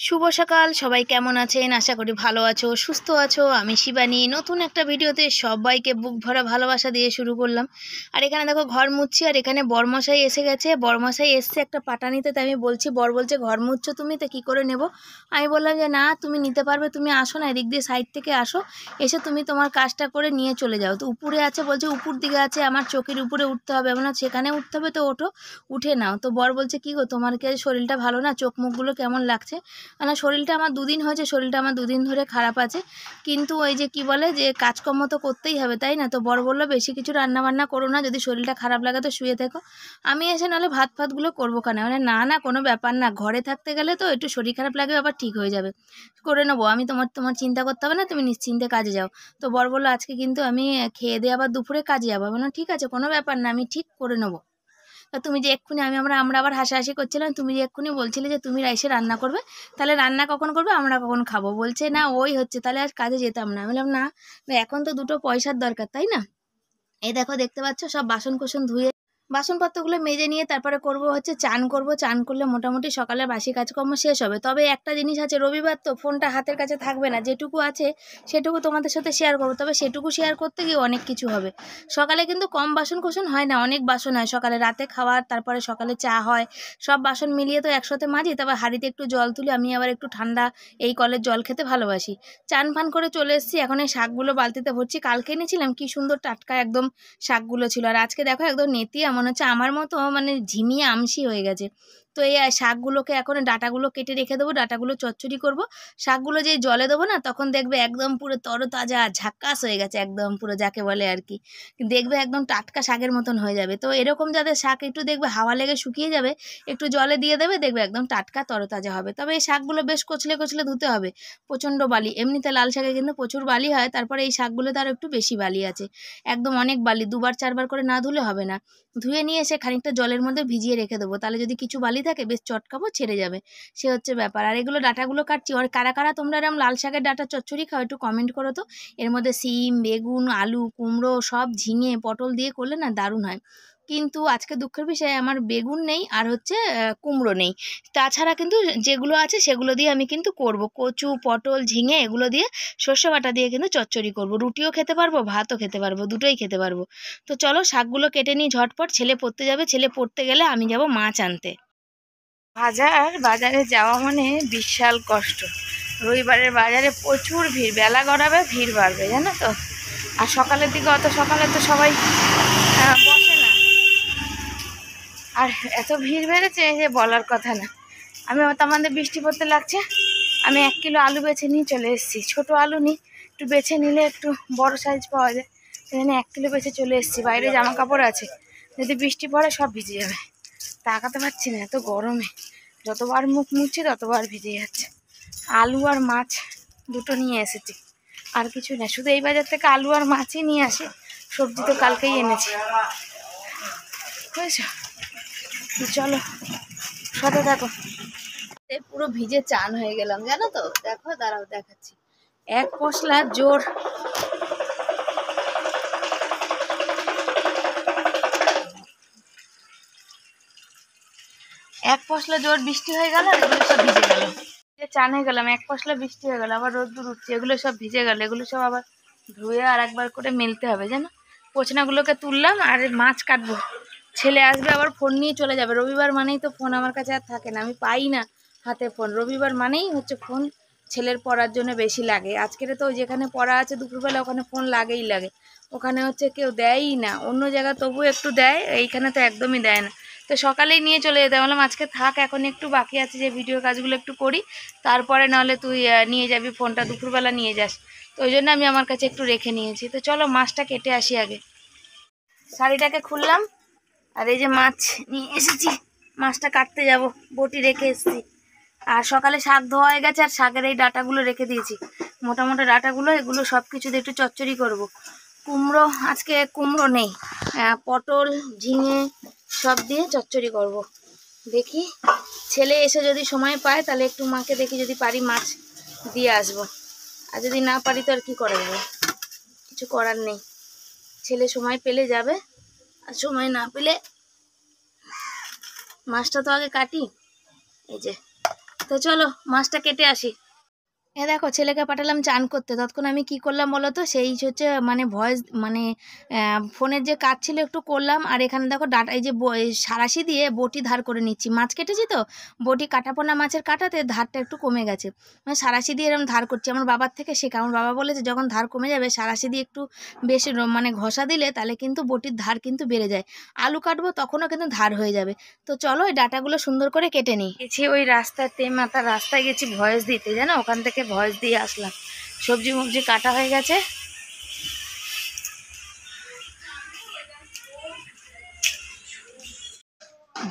শুভ সকাল সবাই কেমন আছেন? আশা করি ভালো আছো, সুস্থ আছো। আমি শিবানী নতুন একটা ভিডিওতে সবাইকে বুক ভরা ভালোবাসা দিয়ে শুরু করলাম। আর এখানে দেখো ঘর মুছছি, আর এখানে বরমশাই এসে গেছে। বরমশাই এসছে একটা পাটা নিতে, তাই আমি বলছি, বর বলছে ঘর মুছছো তুমি, তো কী করে নেব? আমি বললাম যে না, তুমি নিতে পারবে, তুমি আসো না, এদিক দিয়ে সাইড থেকে আসো, এসে তুমি তোমার কাজটা করে নিয়ে চলে যাও। তো উপরে আছে, বলছে উপর দিকে আছে, আমার চোখের উপরে উঠতে হবে। এমন সেখানে উঠতে হবে, তো ওঠো, উঠে নাও। তো বর বলছে কী গো, তোমার কি শরীরটা ভালো না? চোখ মুখগুলো কেমন লাগছে? না, শরীরটা আমার দুদিন হয়েছে, শরীরটা আমার দুদিন ধরে খারাপ আছে, কিন্তু ওই যে কি বলে যে কাজকর্ম তো করতেই হবে, তাই না? তো বর বললো বেশি কিছু রান্না বান্না করো না, যদি শরীরটা খারাপ লাগে তো শুয়ে থেকো, আমি এসে নাহলে ভাত ফাতগুলো করবো কেন? মানে না না, কোনো ব্যাপার না, ঘরে থাকতে গেলে তো একটু শরীর খারাপ লাগে, আবার ঠিক হয়ে যাবে, করে নেবো আমি, তোমার চিন্তা করতে হবে না, তুমি নিশ্চিন্তে কাজে যাও। তো বর বললো আজকে কিন্তু আমি খেয়ে দিয়ে আবার দুপুরে কাজে যাবো। বললাম ঠিক আছে, কোনো ব্যাপার না, আমি ঠিক করে নেবো। তা তুমি যে এক্ষুনি আমরা আবার হাসাহাসি করছিলাম, তুমি যে এক্ষুনি বলছিলে যে তুমি এসে রান্না করবে, তাহলে রান্না কখন করবে, আমরা কখন খাবো? বলছে না ওই হচ্ছে, তাহলে আর কাজে যেতাম না। আমি বললাম না, এখন তো দুটো পয়সার দরকার, তাই না? এই দেখো, দেখতে পাচ্ছ সব বাসন কোসন ধুয়ে বাসনপত্রগুলো মেজে নিয়ে তারপরে করব হচ্ছে চান করব। চান করলে মোটামুটি সকালে বাসি কাজকর্ম শেষ হবে। তবে একটা জিনিস আছে, রবিবার তো ফোনটা হাতের কাছে থাকবে না, যেটুকু আছে সেটুকু তোমাদের সাথে শেয়ার করবো। তবে সেটুকু শেয়ার করতে গিয়ে অনেক কিছু হবে। সকালে কিন্তু কম বাসন কোসন হয় না, অনেক বাসন হয় সকালে, রাতে খাওয়ার, তারপরে সকালে চা হয়, সব বাসন মিলিয়ে তো একসাথে মাজি। তারপর হাঁড়িতে একটু জল তুলি, আমি আবার একটু ঠান্ডা এই কলের জল খেতে ভালোবাসি। চান ফান করে চলে এসেছি, এখন এই শাকগুলো বালতিতে ভরছি। কালকে এনেছিলাম, কি সুন্দর টাটকা একদম শাকগুলো ছিল, আর আজকে দেখো একদম নেতিয়ে মনে হচ্ছে আমার মতো, মানে ঝিমিয়ে আমসি হয়ে গেছে। তো এই শাকগুলোকে এখন ডাটাগুলো কেটে রেখে দেবো, ডাটাগুলো চচ্চড়ি করব। শাকগুলো যেই জলে দেবো না, তখন দেখবে একদম পুরো তরতাজা ঝাক্কাস হয়ে গেছে, একদম পুরো যাকে বলে আর কি, দেখবে একদম টাটকা শাকের মতন হয়ে যাবে। তো এরকম যাদের শাক একটু দেখবে হাওয়া লেগে শুকিয়ে যাবে, একটু জলে দিয়ে দেবে, দেখবে একদম টাটকা তরতাজা হবে। তবে এই শাকগুলো বেশ কচলে কচলে ধুতে হবে, প্রচণ্ড বালি, এমনিতে লাল শাকে কিন্তু প্রচুর বালি হয়, তারপরে এই শাকগুলোতে আরও একটু বেশি বালি আছে, একদম অনেক বালি, দুবার চারবার করে না ধুলে হবে না। ধুয়ে নিয়ে এসে খানিকটা জলের মধ্যে ভিজিয়ে রেখে দেবো, তাহলে যদি কিছু বালি থাকে বেশ চটকাবো, ছেড়ে যাবে, সে হচ্ছে ব্যাপার। আর এগুলো ডাটাগুলো কাটছি, আর কারা কারা তোমরা এরকম লাল শাকের ডাটা চচ্চড়ি খাও একটু কমেন্ট করো তো। এর মধ্যে সিম, বেগুন, আলু, কুমড়ো, সব ঝিঙে, পটল দিয়ে করলে না দারুণ হয়। কিন্তু আজকে দুঃখের বিষয়, আমার বেগুন নেই আর হচ্ছে কুমড়ো নেই। তাছাড়া কিন্তু যেগুলো আছে সেগুলো দিয়ে আমি কিন্তু করব, কচু, পটল, ঝিঙে এগুলো দিয়ে সর্ষে বাটা দিয়ে কিন্তু চচ্চড়ি করব। রুটিও খেতে পারবো, ভাতও খেতে পারবো, দুটোই খেতে পারবো। তো চলো শাকগুলো কেটে নিই ঝটপট, ছেলে পড়তে যাবে, ছেলে পড়তে গেলে আমি যাব মাছ আনতে। বাজারে যাওয়া মানে বিশাল কষ্ট। রবিবারের বাজারে প্রচুর ভিড়, বেলা গড়াবে ভিড় বাড়বে, জানো তো। আর সকালের দিকে অত সকালে তো সবাই বসে না, আর এত ভিড় বেড়েছে যে বলার কথা না। আমাদের বৃষ্টি পড়তে লাগছে, আমি 1 কিলো আলু বেছে নিয়ে চলে এসেছি। ছোটো আলু নিই, একটু বেছে নিলে একটু বড় সাইজ পাওয়া যায়, সেখানে 1 কিলো বেছে চলে এসেছি। বাইরে জামা কাপড় আছে, যদি বৃষ্টি পড়ে সব ভিজে যাবে, তাকাতে পারছি না এত গরমে, যতবার মুখ মুছছি ততবার ভিজে যাচ্ছে। আলু আর মাছ দুটো নিয়ে এসেছি, আর কিছু না, শুধু এই বাজার থেকে আলু আর মাছই নিয়ে আসে, সবজি তো কালকেই এনেছি, বুঝেছো? চলো সাথে থাকো। পুরো ভিজে চান হয়ে গেলাম, জানো তো। দেখো, দাঁড়াও দেখাচ্ছি। এক পশলা জোর বৃষ্টি হয়ে গেল, এগুলো সব ভিজে গেল। চান হয়ে গেলাম, এক পশলা বৃষ্টি হয়ে গেল, আবার রোদ্দুর উঠছে, এগুলো সব ভিজে গেল, এগুলো সব আবার ধুয়ে আর একবার করে মেলতে হবে, জানো। পোচনাগুলোকে তুললাম, আর মাছ কাটবো। ছেলে আসবে, আবার ফোন নিয়ে চলে যাবে। রবিবার মানেই তো ফোন আমার কাছে আর থাকে না, আমি পাই না হাতে ফোন। রবিবার মানেই হচ্ছে ফোন ছেলের পড়ার জন্য বেশি লাগে। আজকের তো যেখানে পড়া আছে দুপুরবেলা, ওখানে ফোন লাগেই লাগে। ওখানে হচ্ছে কেউ দেয়ই না, অন্য জায়গা তবু একটু দেয়, এইখানে তো একদমই দেয় না। তো সকালেই নিয়ে চলে যেতে বললাম, আজকে থাক, এখন একটু বাকি আছে যে ভিডিও কাজগুলো একটু করি, তারপরে নাহলে তুই নিয়ে যাবি ফোনটা, দুপুরবেলা নিয়ে যাস। তো ওই জন্য আমি আমার কাছে একটু রেখে নিয়েছি। তো চলো মাছটা কেটে আসি আগে। শাড়িটাকে খুললাম, আর এই যে মাছ নিয়ে এসেছি, মাছটা কাটতে যাব, বটি রেখে এসেছি। আর সকালে শাক ধোয়া হয়ে গেছে, আর শাকের এই ডাটাগুলো রেখে দিয়েছি, মোটা মোটা ডাটাগুলো, এগুলো সব কিছু দিয়ে একটু চচ্চড়ি করব। কুমড়ো, আজকে কুমড়ো নেই, পটল, ঝিঙে সব দিয়ে চচ্চড়ি করব। দেখি ছেলে এসে যদি সময় পায়, তাহলে একটু মাকে দেখি যদি পারি মাছ দিয়ে আসবো, আর যদি না পারি তো আর কি করা যাবে, কিছু করার নেই। ছেলে সময় পেলে যাবে, আর সময় না পেলে মাছটা তো আগে কাটি। এই যে তো চলো মাছটা কেটে আসি। দেখো ছেলেকে পাঠালাম চান করতে, ততক্ষণ আমি কি করলাম বলো তো, সেই হচ্ছে মানে ভয়েস মানে ফোনের যে কাজ ছিল একটু করলাম। আর এখানে দেখো ডাটা এই যে সারাশি দিয়ে বটি ধার করে নিচ্ছি, মাছ কেটেছি তো বটি কাটাপোনা মাছের কাটাতে ধারটা একটু কমে গেছে, মানে সারাশি দিয়ে এরকম ধার করছি। আমার বাবার থেকে শেখা, আমার বাবা বলেছে যখন ধার কমে যাবে সারাশি দিয়ে একটু বেশি মানে ঘষা দিলে তাহলে কিন্তু বটির ধার কিন্তু বেড়ে যায়। আলু কাটবো তখনও কিন্তু ধার হয়ে যাবে। তো চলো ওই ডাটাগুলো সুন্দর করে কেটে নিই। গেছি ওই রাস্তাতে মাথার রাস্তায় গেছি ভয়েস দিতে, জানো ওখান থেকে ভয়েস দিয়ে আসলাম। সবজি মবজি কাটা হয়ে গেছে।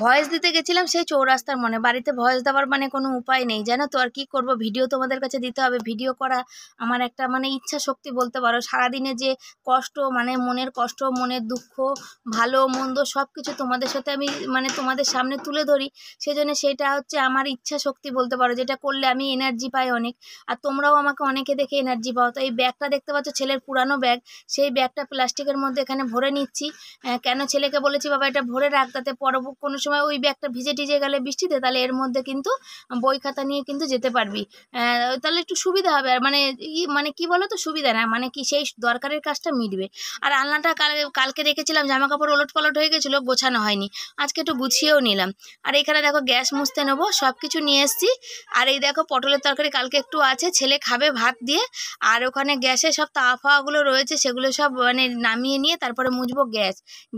ভয়েস দিতে গেছিলাম সেই চৌরাস্তার মনে, বাড়িতে ভয়েস দেওয়ার মানে কোনো উপায় নেই জানো তো, আর কি করব, ভিডিও তোমাদের কাছে দিতে হবে। ভিডিও করা আমার একটা মানে ইচ্ছা শক্তি বলতে পারো, সারাদিনে যে কষ্ট মানে মনের কষ্ট মনের দুঃখ ভালো মন্দ সব কিছু তোমাদের সাথে আমি মানে তোমাদের সামনে তুলে ধরি, সেজন্য সেটা হচ্ছে আমার ইচ্ছা শক্তি বলতে পারো, যেটা করলে আমি এনার্জি পাই অনেক। আর তোমরাও আমাকে অনেকে দেখে এনার্জি পাও। তো এই ব্যাগটা দেখতে পাচ্ছ ছেলের পুরানো ব্যাগ, সেই ব্যাগটা প্লাস্টিকের মধ্যে এখানে ভরে নিচ্ছি। কেন ছেলেকে বলেছি বাবা এটা ভরে রাখ, তাতে কোনো সময় ওই ব্যাগটা ভিজে টিজে গেলে বৃষ্টিতে তাহলে এর মধ্যে কিন্তু বই খাতা নিয়ে কিন্তু যেতে পারবি, তাহলে একটু সুবিধা হবে। আর মানে কি বলো তো, সুবিধা না মানে কি সেই দরকারের কাজটা মিটবে। আর আলনাটা কালকে রেখেছিলাম, জামা কাপড় ওলট পালট হয়ে গেছিলো, গোছানো হয়নি, আজকে একটু গুছিয়েও নিলাম। আর এখানে দেখো গ্যাস মুছতে নেবো, সব কিছু নিয়ে এসছি। আর এই দেখো পটলের তরকারি কালকে একটু আছে, ছেলে খাবে ভাত দিয়ে। আর ওখানে গ্যাসে সব তাওয়া ফাওয়াগুলো রয়েছে, সেগুলো সব মানে নামিয়ে নিয়ে তারপরে মুছবো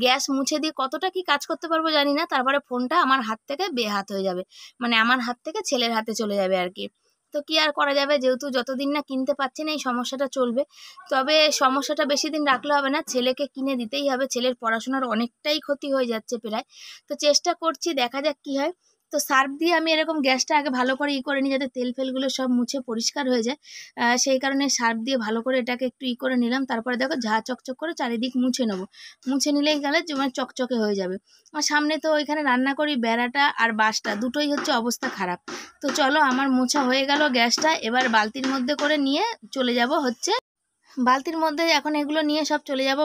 গ্যাস মুছে দিয়ে কতটা কি কাজ করতে পারবো জানি না। তারপরে ফোনটা আমার হাত থেকে বেহাত হয়ে যাবে, মানে আমার হাত থেকে ছেলের হাতে চলে যাবে আর কি। তো কি আর করা যাবে, যেহেতু যতদিন না কিনতে পারছি না এই সমস্যাটা চলবে। তবে সমস্যাটা বেশি দিন রাখলে হবে না, ছেলেকে কিনে দিতেই হবে, ছেলের পড়াশোনার অনেকটাই ক্ষতি হয়ে যাচ্ছে প্রায়। তো চেষ্টা করছি, দেখা যাক কি হয়। তো সার্ফ দিয়ে আমি এরকম গ্যাসটা আগে ভালো করে করে নিই, যাতে তেল ফেলগুলো সব মুছে পরিষ্কার হয়ে যায়। সেই কারণে সার্ফ দিয়ে ভালো করে এটাকে একটু করে নিলাম। তারপরে দেখো ঝা চকচক করে চারিদিক মুছে নেবো, মুছে নিলেই গেলে মানে চকচকে হয়ে যাবে। আর সামনে তো ওইখানে রান্না করি, বেড়াটা আর বাসটা দুটোই হচ্ছে অবস্থা খারাপ। তো চলো আমার মোছা হয়ে গেল গ্যাসটা, এবার বালতির মধ্যে করে নিয়ে চলে যাব হচ্ছে বালতির মধ্যে, এখন এগুলো নিয়ে সব চলে যাব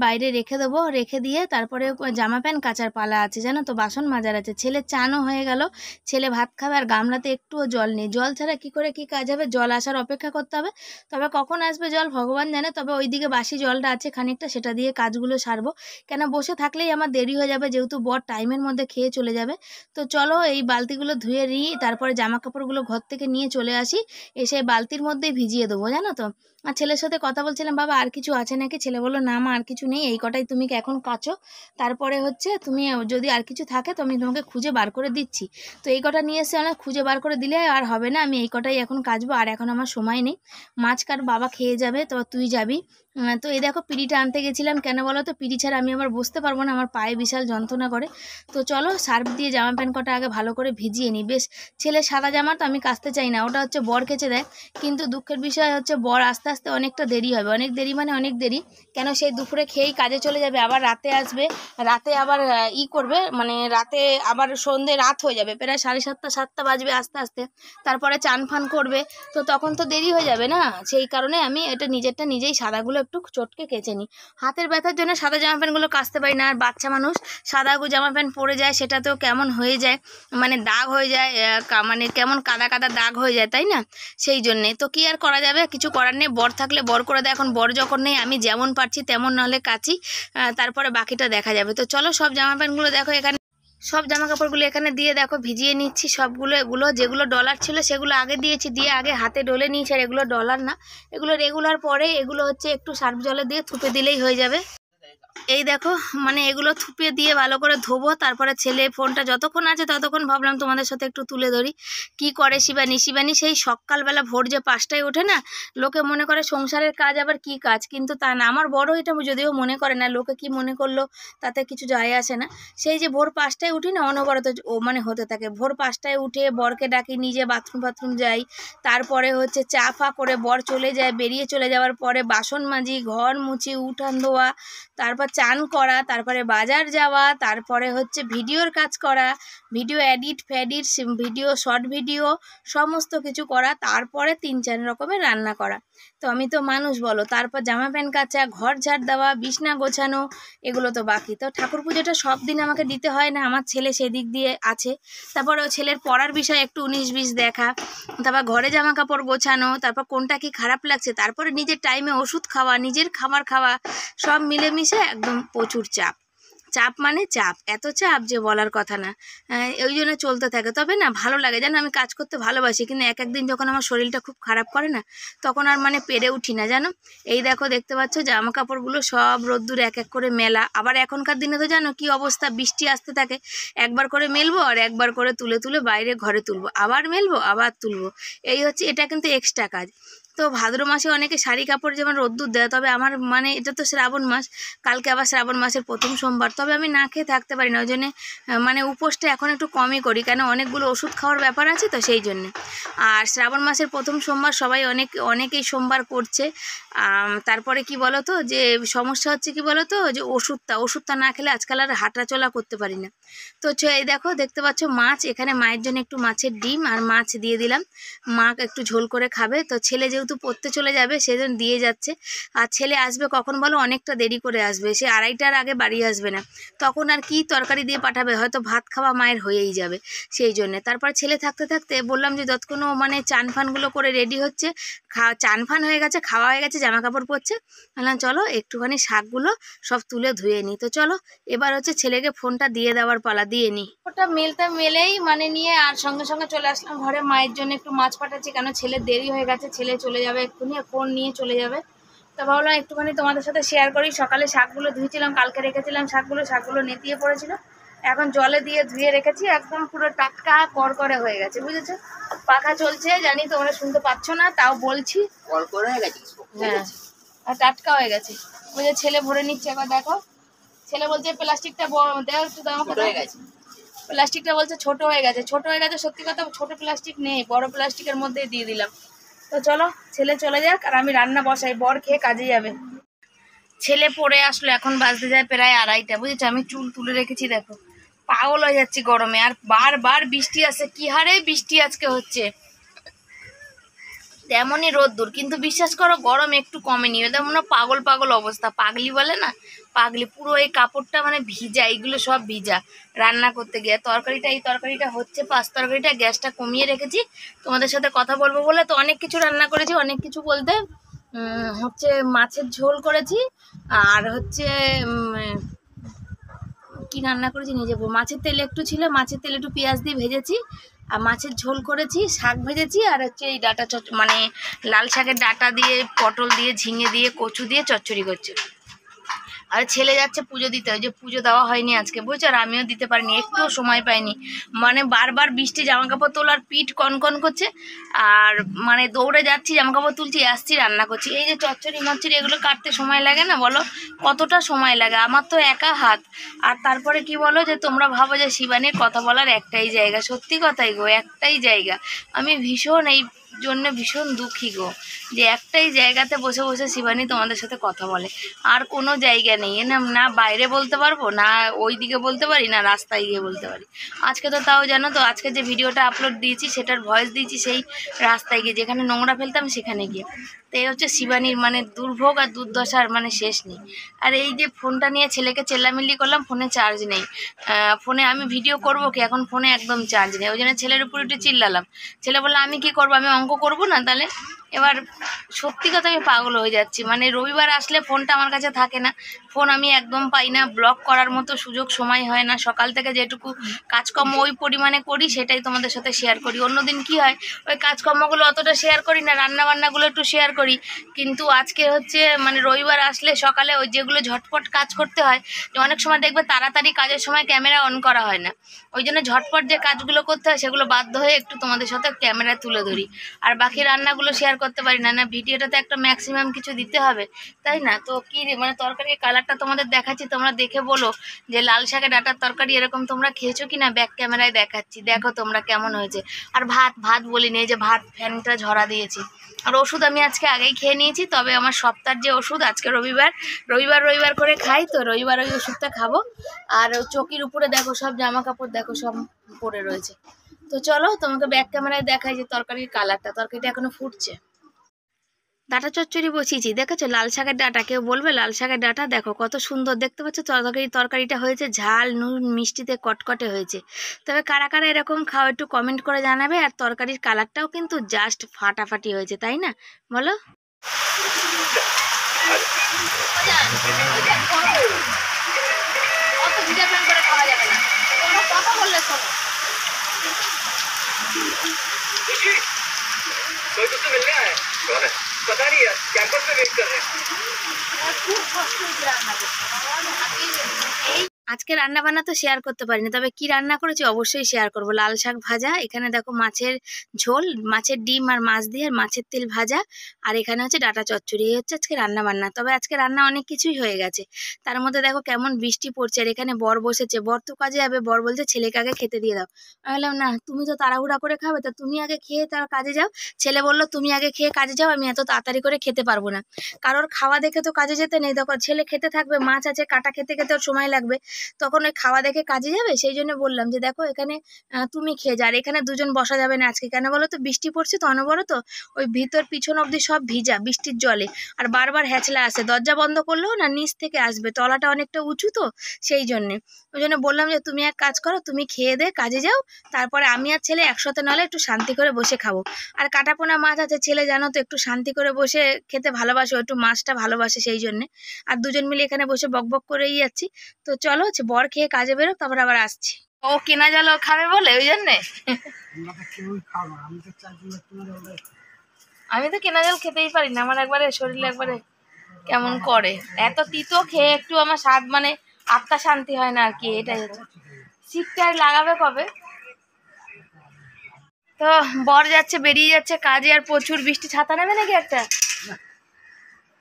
বাইরে রেখে দেবো। রেখে দিয়ে তারপরে জামা প্যান্ট কাচার পালা আছে জানো তো, বাসন মাজার আছে, ছেলে চানও হয়ে গেল, ছেলে ভাত খাবে। আর গামলাতে একটুও জল নেই, জল ছাড়া কি করে কি কাজ হবে, জল আসার অপেক্ষা করতে হবে। তবে কখন আসবে জল ভগবান জানে। তবে ওইদিকে বাসি জলটা আছে খানিকটা, সেটা দিয়ে কাজগুলো সারবো, কেন বসে থাকলেই আমার দেরি হয়ে যাবে, যেহেতু বর টাইমের মধ্যে খেয়ে চলে যাবে। তো চলো এই বালতিগুলো ধুয়ে নিই, তারপরে জামা কাপড়গুলো ঘর থেকে নিয়ে চলে আসি, এসে বালতির মধ্যেই ভিজিয়ে দেবো জানো তো। আর ছেলের সাথে কথা বলছিলাম, বাবা আর কিছু আছে নাকি, ছেলে বললো না মা আর কিছু নেই, এই কটাই তুমি এখন কাচো, তারপরে হচ্ছে তুমি যদি আর কিছু থাকে তো আমি তোমাকে খুঁজে বার করে দিচ্ছি। তো এই কটা নিয়ে এসে অনেক খুঁজে বার করে দিলে আর হবে না, আমি এই কটাই এখন কাচবো, আর এখন আমার সময় নেই, মাছ কাট বাবা খেয়ে যাবে, তো তুই যাবি। তো এই দেখো পিড়িটা আনতে গেছিলাম, কেন বলো তো, পিড়ি ছাড়া আমি আবার বসতে পারবো না, আমার পায়ে বিশাল যন্ত্রণা করে। তো চলো সার্ফ দিয়ে জামা প্যান্ট কটা আগে ভালো করে ভিজিয়ে নিই। বেশ ছেলে সাদা জামা তো আমি কাচতে চাই না, ওটা হচ্ছে বর কেচে দেয়, কিন্তু দুঃখের বিষয় হচ্ছে বর আস্তে আস্তে অনেকটা দেরি হবে, অনেক দেরি মানে অনেক দেরি, কেন সেই দুপুরে খেয়েই কাজে চলে যাবে, আবার রাতে আসবে, রাতে আবার করবে, মানে রাতে আবার সন্ধে রাত হয়ে যাবে, প্রায় 7:30 বাজবে আস্তে আস্তে, তারপরে চান ফান করবে, তো তখন তো দেরি হয়ে যাবে না। সেই কারণে আমি এটা নিজেরটা নিজেই সাদাগুলো একটু চটকে কেচে নিই, হাতের ব্যথার জন্য সাদা জামা প্যান্টগুলো কাচতে পারি না। আর বাচ্চা মানুষ সাদা জামা প্যান্ট পরে যায়, সেটাতেও কেমন হয়ে যায়, মানে দাগ হয়ে যায়, মানে কেমন কাদা কাদা দাগ হয়ে যায়, তাই না? সেই জন্যে তো কি আর করা যাবে, কিছু করার নেই, বর থাকলে বর করে দেয়, এখন বর যখন নেই আমি যেমন পারছি তেমন নাহলে কাচি, তারপরে বাকিটা দেখা যাবে। তো চলো সব জামা প্যান্টগুলো দেখো এখানে, সব জামা কাপড়গুলো এখানে দিয়ে দেখো ভিজিয়ে নিচ্ছি সবগুলো। এগুলো যেগুলো ডলার ছিল সেগুলো আগে দিয়েছি, দিয়ে আগে হাতে ডলে নিয়েছি, আর এগুলো ডলার না, এগুলো রেগুলার, পরে এগুলো হচ্ছে একটু সার্ফ জলে দিয়ে থুপে দিলেই হয়ে যাবে। এই দেখো মানে এগুলো থুপে দিয়ে ভালো করে ধোবো, তারপরে ছেলে ফোনটা যতক্ষণ আছে ততক্ষণ ভাবলাম তোমাদের সাথে একটু তুলে ধরি। কি করে শিবানী সেই সকালবেলা ভোর যে 5টায় ওঠে না, লোকে মনে করে সংসারের কাজ আবার কি কাজ, কিন্তু তা না, আমার বড় এটা যদিও মনে করে না, লোকে কি মনে করলো তাতে কিছু যায় আসে না। সেই যে ভোর 5টায় উঠি না, অনবরত ও মানে হতে থাকে, ভোর 5টায় উঠে বরকে ডাকি, নিজে বাথরুম যাই, তারপরে হচ্ছে চা ফা করে বর চলে যায়, বেরিয়ে চলে যাওয়ার পরে বাসন মাজি, ঘর মুছি, উঠান ধোয়া, তারপর চান করা, তারপরে বাজার যাওয়া, তারপরে হচ্ছে ভিডিওর কাজ করা, video edit video short video সমস্ত কিছু করা, তারপরে 3-4 রকমের রান্না করা। তো আমি তো মানুষ বলো, তারপর জামা প্যান্ট কাচা, ঘর ঝাড় দেওয়া, বিছনা গোছানো, এগুলো তো বাকি। তো ঠাকুর পুজোটা সব দিন আমাকে দিতে হয় না, আমার ছেলে সেদিক দিয়ে আছে। তারপর ও ছেলের পড়ার বিষয় একটু 19-20 দেখা, তারপর ঘরে জামা কাপড় গোছানো, তারপর কোনটা কি খারাপ লাগছে, তারপরে নিজের টাইমে ওষুধ খাওয়া, নিজের খাবার খাওয়া, সব মিলেমিশে একদম প্রচুর চাপ। চাপ মানে চাপ, এত চাপ যে বলার কথা না। ওই জন্য চলতে থাকে। তবে না ভালো লাগে, জানো আমি কাজ করতে ভালোবাসি, কিন্তু এক একদিন যখন আমার শরীরটা খুব খারাপ করে না, তখন আর মানে পেরে উঠি না জানো। এই দেখো দেখতে পাচ্ছ জামা কাপড়গুলো সব রোদ্দুর এক এক করে মেলা। আবার এখনকার দিনে তো জানো কি অবস্থা, বৃষ্টি আসতে থাকে, একবার করে মেলবো আর একবার করে তুলে তুলে বাইরে ঘরে তুলবো, আবার মেলবো আবার তুলবো। এই হচ্ছে, এটা কিন্তু এক্সট্রা কাজ। তো ভাদ্র মাসে অনেকে শাড়ি কাপড় যেমন রোদ্দুর দেয়, তবে আমার মানে এটা তো শ্রাবণ মাস, কালকে আবার শ্রাবণ মাসের প্রথম সোমবার, তবে আমি না খেয়ে থাকতে পারি না। ওই জন্যে মানে উপোসটা এখন একটু কমই করি, কেন অনেকগুলো ওষুধ খাওয়ার ব্যাপার আছে তো সেই জন্যে। আর শ্রাবণ মাসের প্রথম সোমবার সবাই অনেকেই সোমবার করছে। তারপরে কি বলো তো, যে সমস্যা হচ্ছে কি বলো তো, যে ওষুধটা না খেলে আজকাল আর হাঁটা চলা করতে পারি না। তো এই দেখো দেখতে পাচ্ছ মাছ, এখানে মায়ের জন্য একটু মাছের ডিম আর মাছ দিয়ে দিলাম, মা একটু ঝোল করে খাবে। তো ছেলে যেহেতু পড়তে চলে যাবে সেজন্য দিয়ে যাচ্ছে। আর ছেলে আসবে কখন বলো, অনেকটা দেরি করে আসবে, সে 2:30টার আগে বাড়ি আসবে না। তখন আর কি তরকারি দিয়ে পাঠাবে, হয়তো ভাত খাওয়া মায়ের হয়েই যাবে সেই জন্যে। তারপর ছেলে থাকতে থাকতে বললাম যে যতক্ষণ মানে চান ফানগুলো করে রেডি হচ্ছে, চান ফান হয়ে গেছে, খাওয়া হয়ে গেছে, জামা কাপড় পরছে, বললাম চলো একটুখানি শাকগুলো সব তুলে ধুয়ে নিই। তো চলো এবার হচ্ছে ছেলেকে ফোনটা দিয়ে দেওয়ার পালা, দিয়ে নিই। ওটা মেলেই মানে নিয়ে আর সঙ্গে সঙ্গে চলে আসলাম ঘরে। মায়ের জন্য একটু মাছ পাঠাচ্ছি, কেন ছেলের দেরি হয়ে গেছে, ছেলে চলে যাবে এক্ষুনি, ফোন নিয়ে চলে যাবে। তো ভাবলাম একটুখানি তোমাদের সাথে শেয়ার করি। সকালে শাকগুলো ধুয়েছিলাম, কালকে রেখেছিলাম শাকগুলো নেতিয়ে পড়েছিল, এখন জলে দিয়ে ধুয়ে রেখেছি, একদম পুরো টাটকা করকরে হয়ে গেছে, বুঝেছো। পাখা চলছে, জানি তোমরা শুনতে পাচ্ছ না, তাও বলছি করকরে হয়ে গেছে। হ্যাঁ, আর টাটকা হয়ে গেছে। ওই যে ছেলে ভরে নিচ্ছে, এবার দেখো ছেলে বলছে প্লাস্টিকটা দেওয়া একটু দাম হয়ে গেছে, প্লাস্টিকটা বলছে ছোট হয়ে গেছে। সত্যি কথা, ছোট প্লাস্টিক নেই, বড় প্লাস্টিকের মধ্যেই দিয়ে দিলাম। তো চলো ছেলে চলে যাক আর আমি রান্না বসাই, বর খেয়ে কাজে যাবে। ছেলে পড়ে আসলো, এখন বাজতে যায় প্রায় 2:30, বুঝেছো। আমি চুল তুলে রেখেছি, দেখো পাগল হয়ে যাচ্ছি গরমে, আর বারবার বৃষ্টি আসে, কি হারে বৃষ্টি আজকে হচ্ছে, তেমনই রোদ্দুর, কিন্তু বিশ্বাস করো গরম একটু কমেনি। ওদের মনে পাগল পাগল অবস্থা, পাগলি বলে না, পাগলি পুরো। এই কাপড়টা মানে ভিজা, এইগুলো সব ভিজা রান্না করতে গিয়ে। এই তরকারিটা হচ্ছে, পাঁচ তরকারিটা, গ্যাসটা কমিয়ে রেখেছি তোমাদের সাথে কথা বলবো বলে। তো অনেক কিছু রান্না করেছি, অনেক কিছু বলতে হচ্ছে মাছের ঝোল করেছি, আর হচ্ছে কি রান্না করেছি নিজে, মাছের তেল একটু ছিল, মাছের তেল একটু পেঁয়াজ দিয়ে ভেজেছি, আর মাছের ঝোল করেছি, শাক ভেজেছি, আর হচ্ছে এই ডাটা মানে লাল শাকের ডাটা দিয়ে, পটল দিয়ে, ঝিঙে দিয়ে, কচু দিয়ে চচ্চড়ি করছে। আর ছেলে যাচ্ছে পুজো দিতে, ওই যে পুজো দেওয়া হয়নি আজকে, বুঝছো, আর আমিও দিতে পারিনি, একটুও সময় পাইনি। মানে বারবার বৃষ্টি, জামা কাপড় তোলার পিঠ কনকন করছে, আর মানে দৌড়ে যাচ্ছি, জামা কাপড় তুলছি, আসছি, রান্না করছি। এই যে চচ্চড়ি মচ্চড়ি এগুলো কাটতে সময় লাগে না বলো, কতটা সময় লাগে, আমার তো একা হাত। আর তারপরে কি বলো, যে তোমরা ভাবো যে শিবানীর কথা বলার একটাই জায়গা, সত্যি কথাই গো, একটাই জায়গা। আমি ভীষণ এই জন্য ভীষণ দুঃখী গো, যে একটাই জায়গাতে বসে বসে শিবানী তোমাদের সাথে কথা বলে, আর কোনো জায়গা নেই। না বাইরে বলতে পারবো, না ওই দিকে বলতে পারি, না রাস্তায় গিয়ে বলতে পারি। আজকে তো তাও জানো তো, আজকে যে ভিডিওটা আপলোড দিয়েছি সেটার ভয়েস দিয়েছি সেই রাস্তায় গিয়ে, যেখানে নোংরা ফেলতাম সেখানে গিয়ে। তো এই হচ্ছে শিবানীর মানে দুর্ভোগ আর দুর্দশার মানে শেষ নেই। আর এই যে ফোনটা নিয়ে ছেলেকে চেল্লামিল্লি করলাম, ফোনে চার্জ নেই, ফোনে আমি ভিডিও করবো কি, এখন ফোনে একদম চার্জ নেই। ওই জন্য ছেলের উপর একটু চিল্লালাম, ছেলে বললো আমি কি করবো, আমি অঙ্ক করবো না তাহলে। এবার সত্যি কথা আমি পাগল হয়ে যাচ্ছি, মানে রবিবার আসলে ফোনটা আমার কাছে থাকে না, ফোন আমি একদম পাই না, ব্লগ করার মতো সুযোগ সময় হয় না। সকাল থেকে যেটুকু কাজকর্ম ওই পরিমাণে করি সেটাই তোমাদের সাথে শেয়ার করি। অন্যদিন কি হয়, ওই কাজকর্মগুলো অতটা শেয়ার করি না, রান্না বান্নাগুলো একটু শেয়ার করি। কিন্তু আজকে হচ্ছে মানে রবিবার আসলে সকালে ওই যেগুলো ঝটপট কাজ করতে হয়, যে অনেক সময় দেখবে তাড়াতাড়ি কাজের সময় ক্যামেরা অন করা হয় না, ওই জন্য ঝটপট যে কাজগুলো করতে হয় সেগুলো বাধ্য হয়ে একটু তোমাদের সাথে ক্যামেরা তুলে ধরি, আর বাকি রান্নাগুলো শেয়ার করতে পারি না। না ভিডিওটাতে একটা ম্যাক্সিমাম কিছু দিতে হবে, তাই না? তো কি মানে তরকারির কালারটা তোমাদের দেখাচ্ছি, তোমরা দেখে বলো যে লাল শাকের ডাঁটার তরকারি এরকম তোমরা খেয়েছো কি না, ব্যাক ক্যামেরায় দেখাচ্ছি, দেখো তোমরা কেমন হয়েছে। আর ভাত বলিনি, এই যে ভাত ফ্যানটা ঝরা দিয়েছি। আর ওষুধ আমি আজকে আগেই খেয়ে নিয়েছি, তবে আমার সপ্তাহের যে ওষুধ, আজকে রবিবার করে খাই, তো রবিবার ওই ওষুধটা খাবো। আর চৌকির উপরে দেখো সব জামা কাপড় দেখো সব পড়ে রয়েছে। তো চলো তোমাকে ব্যাক ক্যামেরায় দেখাই যে তরকারির কালারটা, তরকারিটা এখনো ফুটছে। ডাঁটা চচ্চড়ি বসিয়েছি, দেখেছো লাল শাকের ডাঁটা, কেউ বলবে লাল শাকের ডাঁটা, দেখো কত সুন্দর দেখতে পাচ্ছ। তরকারিটা হয়েছে ঝাল নুন মিষ্টিতে কটকটে হয়েছে। তবে কারা কারা এরকম খাও একটু কমেন্ট করে জানাবে। আর তরকারির কালারটাও কিন্তু জাস্ট ফাটাফাটি হয়েছে, তাই না বলো? कोई तुझसे मिलने आया है? कौन है? पता नहीं यार, कैंपस में वेट कर रहे हैं। আজকে রান্না বান্না তো শেয়ার করতে পারিনি, তবে কি রান্না করেছি অবশ্যই শেয়ার করব। লাল শাক ভাজা, এখানে দেখো মাছের ঝোল, মাছের ডিম আর মাছ দিয়ে আর মাছের তেল ভাজা, আর এখানে হচ্ছে ডাঁটা চচ্চড়ি। এই হচ্ছে আজকে রান্না বান্না। তবে আজকে রান্না অনেক কিছুই হয়ে গেছে, তার মধ্যে দেখো কেমন বৃষ্টি পড়ছে। আর এখানে বর বসেছে, বর তো কাজে যাবে, বর বলছে ছেলেকে আগে খেতে দিয়ে দাও। আমি বললাম না, তুমি তো তাড়াহুড়া করে খাবে, তা তুমি আগে খেয়ে তার কাজে যাও। ছেলে বললো তুমি আগে খেয়ে কাজে যাও, আমি এত তাড়াতাড়ি করে খেতে পারবো না। কারোর খাওয়া দেখে তো কাজে যেতে নেই, তখন ছেলে খেতে থাকবে, মাছ আছে কাটা খেতে খেতে ওর সময় লাগবে, তখন ওই খাওয়া দেখে কাজে যাবে। সেই জন্য বললাম যে দেখো এখানে তুমি খেয়ে যা। আর এখানে দুজন বসা যাবে না আজকে, কেন বলো তো, বৃষ্টি পড়ছে তো অনবরত, ওই ভিতর পিছন অবধি সব ভিজা বৃষ্টির জলে, আর বারবার হ্যাচলা আসে, দরজা বন্ধ করলেও না নিচ থেকে আসবে, তলাটা অনেকটা উঁচু তো সেই জন্যে। ওই জন্য বললাম যে তুমি এক কাজ করো, তুমি খেয়ে দে কাজে যাও, তারপরে আমি আর ছেলে একসাথে নাহলে একটু শান্তি করে বসে খাবো। আর কাটাপোনা মাছ আছে, ছেলে জানো তো একটু শান্তি করে বসে খেতে ভালোবাসে, একটু মাছটা ভালোবাসে সেই জন্যে। আর দুজন মিলে এখানে বসে বকবক করেই যাচ্ছি। তো চলো বর খেয়ে কাজে বেরো, তারপর আবার আসছি। ও কেনা জল খাবে বলে ওই জন্যে। আমি তো কেনা জল খেতেই পারি না, আমার একবারে শরীরে একবারে কেমন করে, এত তিতো খেয়ে একটু আমার স্বাদ মানে আত্মা শান্তি হয় না আর কি, এটাই হচ্ছে। শীতটা লাগাবে কবে? তো বর যাচ্ছে, বেরিয়ে যাচ্ছে কাজে, আর প্রচুর বৃষ্টি, ছাতা নেবে নাকি একটা?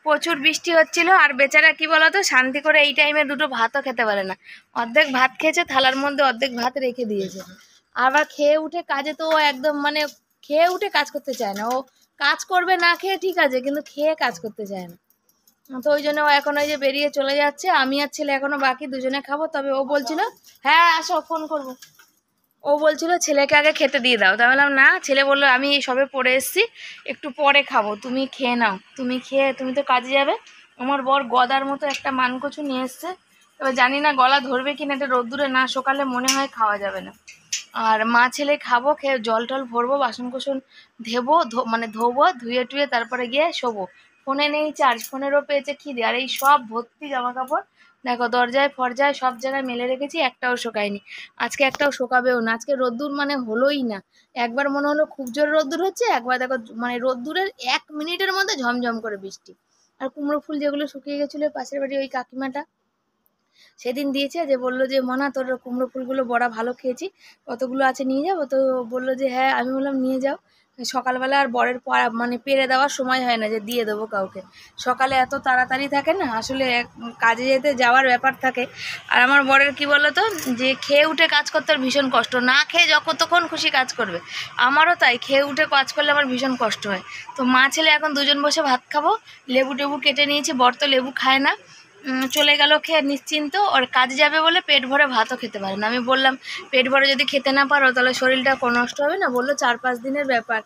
প্রচুর বৃষ্টি হচ্ছিল, আর বেচারা কি বলতো শান্তি করে এই টাইমে দুটো ভাতও খেতে পারে না। অর্ধেক ভাত খেয়েছে থালার মধ্যে, অর্ধেক ভাত রেখে দিয়েছে। আবার খেয়ে উঠে কাজে তো ও একদম মানে খেয়ে উঠে কাজ করতে চায় না, ও কাজ করবে না খেয়ে ঠিক আছে, কিন্তু খেয়ে কাজ করতে চায় না। তো ওই জন্য ও এখন ওই যে বেরিয়ে চলে যাচ্ছে, আমি আর ছেলে এখনো বাকি, দুজনে খাবো। তবে ও বলছিল হ্যাঁ আসো ফোন করবো, ও বলছিল ছেলেকে আগে খেতে দিয়ে দাও। তা বললাম না, ছেলে বললো আমি সবে পড়ে এসেছি, একটু পরে খাবো, তুমি খেয়ে নাও, তুমি খেয়ে তুমি তো কাজে যাবে। আমার বর গদার মতো একটা মানকচু নিয়ে এসছে, তবে জানি না গলা ধরবে কিনা, এটা রোদ্দুরে না সকালে মনে হয় খাওয়া যাবে না। আর মা ছেলে খাবো, খেয়ে জল টল ভরবো, বাসন কোসন ধেবো, মানে ধোবো, ধুয়ে টুয়ে তারপরে গিয়ে শোবো। ফোনে নেই চার্জ, ফোনেরও পেয়েছে খিদে, আর এই সব ভর্তি জামা কাপড় দেখো দরজায় ফরজায় সব জায়গায় মেলে রেখেছি, একটাও শোকায়নি। আজকে একটাও শোকাবেও না, আজকে রোদ্দুর মানে হলোই না। একবার মনে হলো খুব জোর রোদ্দুর হচ্ছে, একবার দেখো মানে রোদ্দুরের 1 মিনিটের মধ্যে ঝমঝম করে বৃষ্টি। আর কুমড়ো ফুল যেগুলো শুকিয়ে গেছিলো পাশের বাড়ি ওই কাকিমাটা সেদিন দিয়েছে, যে বললো যে মনা তোর কুমড়ো ফুলগুলো বড়া ভালো খেয়েছি, কতগুলো আছে নিয়ে যাবো? তো বললো যে হ্যাঁ। আমি বললাম নিয়ে যাও। সকালবেলা আর বরের মানে পেরে দেওয়ার সময় হয় না যে দিয়ে দেবো কাউকে, সকালে এত তাড়াতাড়ি থাকে না আসলে, কাজে যেতে যাওয়ার ব্যাপার থাকে। আর আমার বরের কি বলো তো, যে খেয়ে উঠে কাজ করতে আর ভীষণ কষ্ট, না খেয়ে যতক্ষণ খুশি কাজ করবে, আমারও তাই, খেয়ে উঠে কাজ করলে আমার ভীষণ কষ্ট হয়। তো মা ছেলে এখন দুজন বসে ভাত খাবো, লেবু টেবু কেটে নিয়েছি, বর তো লেবু খায় না, চলে গেল খেয়ে নিশ্চিন্ত। ওর কাজে যাবে বলে পেট ভরে ভাতও খেতে পারে না। আমি বললাম পেট ভরে যদি খেতে না পারো তাহলে শরীরটা নষ্ট হবে না? বললো 4-5 দিনের ব্যাপার।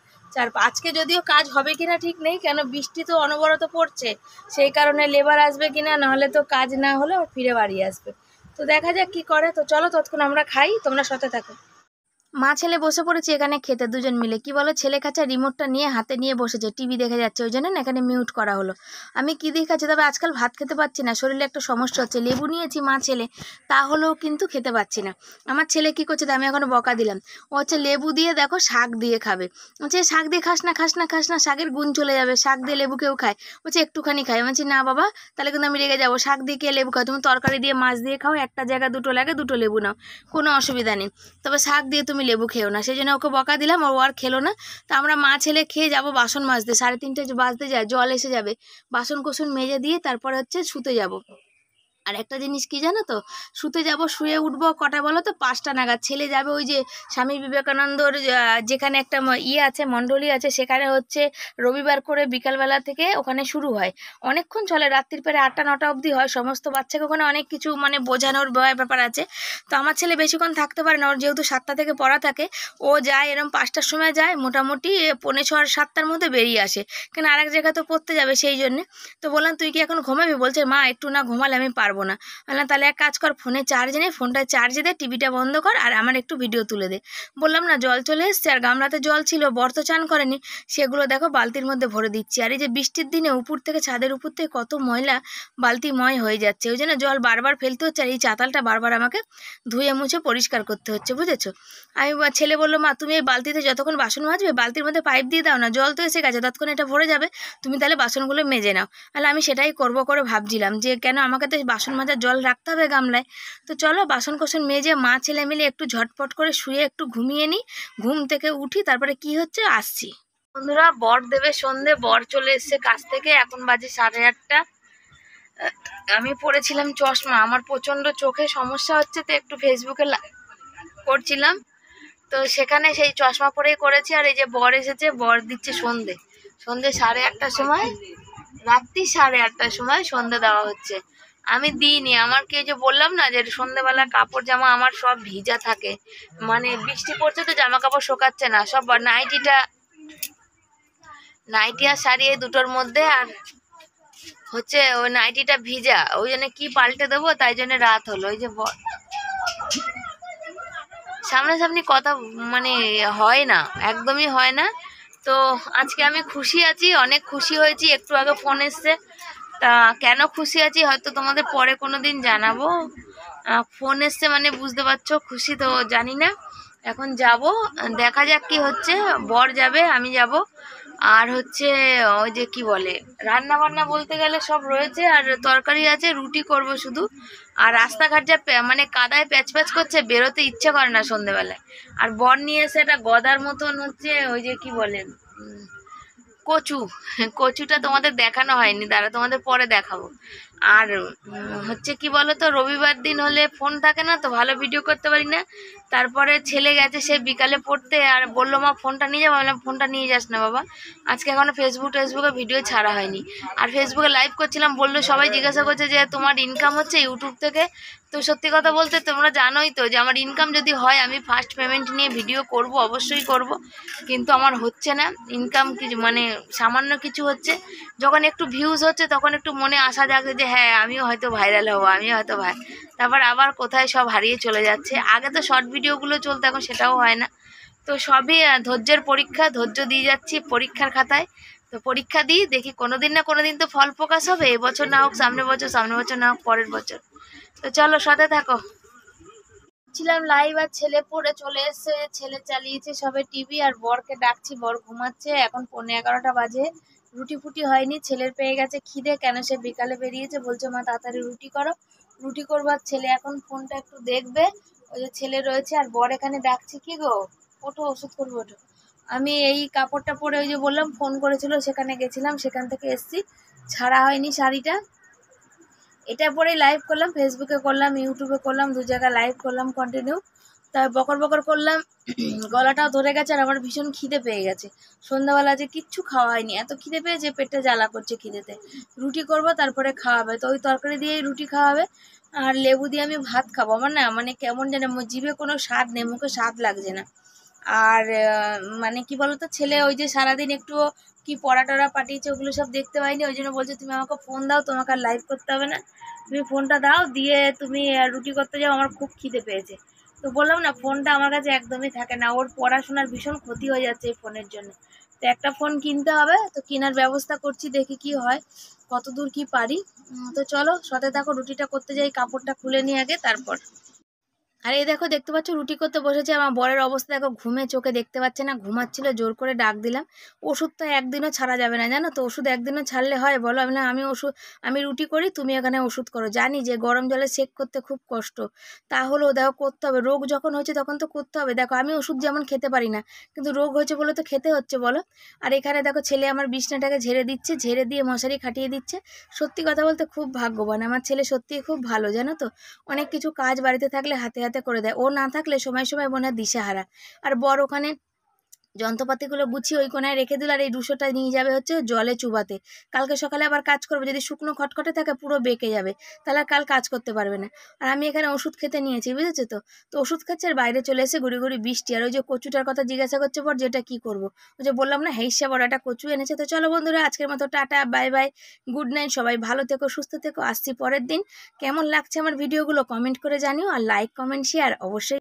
আজকে যদিও কাজ হবে কিনা ঠিক নেই, কেন বৃষ্টি তো অনবরত পড়ছে, সেই কারণে লেবার আসবে কিনা, নাহলে তো কাজ না হলে ও ফিরে বাড়ি আসবে। তো দেখা যাক কি করে। তো চলো ততক্ষণ আমরা খাই, তোমরা সাথে থাকো। মা ছেলে বসে পড়েছে এখানে খেতে দুজন মিলে। কি বলো, ছেলে খাচ্ছে রিমোটটা নিয়ে হাতে নিয়ে বসেছে, টিভি দেখে যাচ্ছে, ওই জন্য না এখানে মিউট করা হলো। আমি কি দিয়ে খাচ্ছি, তবে আজকাল ভাত খেতে পারছি না, শরীরে একটা সমস্যা হচ্ছে। লেবু নিয়েছি মা ছেলে, তাহলেও কিন্তু খেতে পাচ্ছি না। আমার ছেলে কি করছে, আমি এখনো বকা দিলাম, ও হচ্ছে লেবু দিয়ে দেখো শাক দিয়ে খাবে। বলছে শাক দিয়ে খাস না খাস না খাস না, শাকের গুণ চলে যাবে, শাক দিয়ে লেবু কেউ খায়? বলছে একটুখানি খাই। আমি বলছি না বাবা, তাহলে কিন্তু আমি রেগে যাবো, শাক দিয়ে কে লেবু খাও? তুমি তরকারি দিয়ে মাছ দিয়ে খাও, একটা জায়গা দুটো লাগে, দুটো লেবু নাও, কোনো অসুবিধা নেই, তবে শাক দিয়ে তুমি লেবু খেও না। সেই জন্য ওকে বকা দিলাম, ও আর খেলো না। তো আমরা মা ছেলে খেয়ে যাবো বাসন মাজতে, 3:30 বাজতে যায়, জল এসে যাবে, বাসন কোসন মেজে দিয়ে তারপরে হচ্ছে শুতে যাব। আর একটা জিনিস কি জানো তো, শুতে যাব, শুয়ে উঠবো কটা বলো তো, 5টা নাগাদ। ছেলে যাবে ওই যে স্বামী বিবেকানন্দর যেখানে একটা আছে, মণ্ডলী আছে, সেখানে হচ্ছে রবিবার করে বিকালবেলা থেকে ওখানে শুরু হয়, অনেকক্ষণ চলে, রাত্রির প্রায় 8টা-9টা অবধি হয়। সমস্ত বাচ্চাকে ওখানে অনেক কিছু মানে বোঝানোর ব্যাপার আছে। তো আমার ছেলে বেশিক্ষণ থাকতে পারে না, ওর যেহেতু 7টা থেকে পড়া থাকে, ও যায় এরকম 5টার সময় যায়, মোটামুটি 6:45-7টার মধ্যে বেরিয়ে আসে, কেন আরেক জায়গায় তো পড়তে যাবে সেই জন্যে। তো বললাম তুই কি এখন ঘুমাবি? বলছে মা একটু না ঘুমালে আমি পারবো না। বললাম তাহলে এক কাজ কর, ফোনে চার্জ নেই, ফোনটা চার্জে দে, টিভিটা বন্ধ কর, আর আমার একটু ভিডিও তুলে দে। বললাম না, জল চলে এসছে, আর গামলাতে জল ছিল, বর তো চান করেনি, সেগুলো দেখো বালতির মধ্যে ভরে দিচ্ছি। আর এই যে বৃষ্টির দিনে উপর থেকে, ছাদের উপর থেকে কত ময়লা, বালতিময় হয়ে যাচ্ছে, ওই জন্য জল বারবার ফেলতে হচ্ছে, আর এই চাতালটা বারবার আমাকে ধুয়ে মুছে পরিষ্কার করতে হচ্ছে, বুঝেছো? আমি ছেলে বললো মা তুমি এই বালতিতে যতক্ষণ বাসন মাজবে বালতির মধ্যে পাইপ দিয়ে দাও না, জল তো এসে গেছে, ততক্ষণ এটা ভরে যাবে, তুমি তাহলে বাসনগুলো মেজে নাও। তাহলে আমি সেটাই করবো করে ভাবছিলাম যে কেন আমাকে তো বাসন মাজার জল রাখতে হবে গামলায়। তো চলো বাসন কোসন মেজে মা ছেলে মিলে একটু ঝটপট করে শুয়ে একটু ঘুমিয়ে নিই, ঘুম থেকে উঠি, তারপরে কি হচ্ছে আসছি। বন্ধুরা, বর দেবে সন্ধে, বর চলে এসছে কাছ থেকে, এখন বাজে 8:30। আমি পরেছিলাম চশমা, আমার প্রচণ্ড চোখে সমস্যা হচ্ছে, তো একটু ফেসবুকে করছিলাম, তো সেখানে সেই চশমা পরেই করেছি। আর এই যে বর এসেছে, বর দিচ্ছে সন্ধে, 8:30টার সময়, রাত্রি 8:30টার সময় সন্ধে দেওয়া হচ্ছে। আমি দিইনি, আমার কি যে বললাম না যে সন্ধেবেলা কাপড় জামা আমার সব ভিজা থাকে, মানে বৃষ্টি পড়ছে তো জামা কাপড় শোকাচ্ছে না, সব নাইটি আর শাড়ি এই দুটোর মধ্যে, আর হচ্ছে ওই নাইটিটা ভিজা, ওই জন্য কি পাল্টে দেবো, তাই জন্য রাত হলো। ওই যে সামনাসামনি কথা মানে হয় না, একদমই হয় না। তো আজকে আমি খুশি আছি, অনেক খুশি হয়েছি। একটু আগে ফোন এসছে, তা কেন খুশি আছি হয়তো তোমাদের পরে কোনো দিন জানাবো। ফোন এসছে মানে বুঝতে পারছো, খুশি তো জানি না। এখন যাব, দেখা যাক কি হচ্ছে। বর যাবে, আমি যাব, আর হচ্ছে ওই যে কি বলে রান্না বান্না বলতে গেলে সব রয়েছে, আর তরকারি আছে, রুটি করব শুধু। আর রাস্তাঘাট যা মানে কাদায় প্যাচ প্যাচ করছে, বেরোতে ইচ্ছে করে না সন্ধেবেলায়। আর বর নিয়ে এসে একটা গদার মতন হচ্ছে ওই যে কি বলে কচুটা তোমাদের দেখানো হয়নি, দাঁড়া তোমাদের পরে দেখাবো। আর হচ্ছে কি বলতো, রবিবার দিন হলে ফোন থাকে না, তো ভালো ভিডিও করতে পারি না। তারপরে ছেলে গেছে সে বিকালে পড়তে, আর বললো মা ফোনটা নিয়ে যাবো, বললাম ফোনটা নিয়ে যাস না বাবা, আজকে এখনো ফেসবুকে ভিডিও ছাড়া হয়নি। আর ফেসবুকে লাইভ করছিলাম, বললো সবাই জিজ্ঞাসা করছে যে তোমার ইনকাম হচ্ছে ইউটিউব থেকে। তো সত্যি কথা বলতে তোমরা জানোই তো যে আমার ইনকাম যদি হয় আমি ফার্স্ট পেমেন্ট নিয়ে ভিডিও করব, অবশ্যই করব, কিন্তু আমার হচ্ছে না ইনকাম, কিছু মানে সামান্য কিছু হচ্ছে। যখন একটু ভিউজ হচ্ছে তখন একটু মনে আশা জাগে যে হ্যাঁ আমিও হয়তো ভাইরাল হবো, আমিও হয়তো তারপর আবার কোথায় সব হারিয়ে চলে যাচ্ছে। আগে তো শর্ট ভিডিওগুলো চলতো, এখন সেটাও হয় না। তো সবই ধৈর্যের পরীক্ষা, ধৈর্য দিয়ে যাচ্ছি পরীক্ষার খাতায়। তো পরীক্ষা দিই, দেখি কোনোদিন না কোনোদিন তো ফল প্রকাশ হবে, এবছর না হোক সামনের বছর না হোক পরের বছর। তো চলো সাথে থাকো। ছিলাম লাইভ, আর ছেলে পড়ে চলে এসছে, ছেলে চালিয়েছে সবে টিভি, আর বরকে ডাকছি, বর ঘুমাচ্ছে, এখন 11:15 বাজে, রুটি ফুটি হয়নি। ছেলের পেয়ে গেছে খিদে, কেন সে বিকালে বেরিয়েছে, বলছে মা তাড়াতাড়ি রুটি করো, রুটি করবো। আর ছেলে এখন ফোনটা একটু দেখবে, ওই যে ছেলে রয়েছে, আর বর এখানে ডাকছি, কি গো ওঠো ওষুধ করবো ওঠো। আমি এই কাপড়টা পরে ওই যে বললাম ফোন করেছিল সেখানে গেছিলাম, সেখান থেকে এসছি, ছাড়া হয়নি শাড়িটা, এটা পরেই লাইভ করলাম, ফেসবুকে করলাম, ইউটিউবে করলাম, 2 জায়গায় লাইভ করলাম কন্টিনিউ। তাই বকর বকর করলাম, গলাটাও ধরে গেছে, আর আমার ভীষণ খিদে পেয়ে গেছে। সন্ধ্যাবেলা যে কিচ্ছু খাওয়া হয়নি, এত খিদে পেয়েছে, পেটে জ্বালা করছে খিদেতে। রুটি করব, তারপরে খাওয়াবে, তো ওই তরকারি দিয়েই রুটি খাওয়াবে, আর লেবু দিয়ে আমি ভাত খাবো। আমার না মানে কেমন যেন জিভে কোনো স্বাদ নেই, মুখে স্বাদ লাগছে না। আর মানে কি বলতো, ছেলে ওই যে সারাদিন একটু কি পড়া টড়া পাঠিয়েছে, ওগুলো সব দেখতে পাইনি, ওই জন্য বলছে তুমি আমাকে ফোন দাও, তোমাকে আর লাইভ করতে হবে না, তুমি ফোনটা দাও, দিয়ে তুমি রুটি করতে যাও, আমার খুব খিদে পেয়েছে। তো বললাম না, ফোনটা আমার কাছে একদমই থাকে না, ওর পড়াশোনার ভীষণ ক্ষতি হয়ে যাচ্ছে এই ফোনের জন্য। তো একটা ফোন কিনতে হবে, তো কেনার ব্যবস্থা করছি, দেখি কি হয়, কত দূর কি পারি। তো চলো সাথে থাকো, রুটিটা করতে যাই, কাপড়টা খুলে নিই আগে, তারপর আর এই দেখো দেখতে পাচ্ছ রুটি করতে বসেছে। আমার বরের অবস্থা দেখো, ঘুমে চোখে দেখতে পাচ্ছে না, ঘুমাচ্ছিল, জোর করে ডাক দিলাম। ওষুধটা একদিনও ছাড়া যাবে না জানো তো, ওষুধ একদিনও ছাড়লে হয় বলো? আমি রুটি করি, তুমি এখানে ওষুধ করো। জানি যে গরম জলে সেক করতে খুব কষ্ট, তাহলেও দেখো করতে হবে। রোগ যখন হয়েছে তখন তো করতে হবে। দেখো আমি ওষুধ যেমন খেতে পারি না, কিন্তু রোগ হয়েছে বলে তো খেতে হচ্ছে বলো। আর এখানে দেখো ছেলে আমার বিছনাটাকে ঝেড়ে দিচ্ছে, ঝেড়ে দিয়ে মশারি খাটিয়ে দিচ্ছে। সত্যি কথা বলতে খুব ভাগ্যবান আমার ছেলে, সত্যিই খুব ভালো জানো তো। অনেক কিছু কাজ বাড়িতে থাকলে হাতে হাতে করে দেয়, ও না থাকলে সময় সময় মনে হয় দিশেহারা। আর বর ওখানে যন্ত্রপাতিগুলো গুছিয়ে ওই কোনায় রেখে দিল, আর এই 200টা নিয়ে যাবে হচ্ছে জলে চুবাতে। কালকে সকালে আবার কাজ করবে, যদি শুকনো খটখটে থাকে পুরো বেঁকে যাবে, তাহলে আর কাল কাজ করতে পারবে না। আর আমি এখানে ওষুধ খেতে নিয়েছি, বুঝেছো তো। তো ওষুধ খাচ্ছে, আর বাইরে চলে এসে গুড়ি গুড়ি বৃষ্টি। আর ওই যে কচুটার কথা জিজ্ঞাসা করছে পর, যেটা কি করবো, ওই যে বললাম না হেইসা বড় একটা কচু এনেছে। তো চলো বন্ধুরা, আজকের মতো tata, bye bye, good night, সবাই ভালো থেকো, সুস্থ থেকো। আসছি পরের দিন। কেমন লাগছে আমার ভিডিওগুলো কমেন্ট করে জানিও, আর লাইক কমেন্ট শেয়ার অবশ্যই।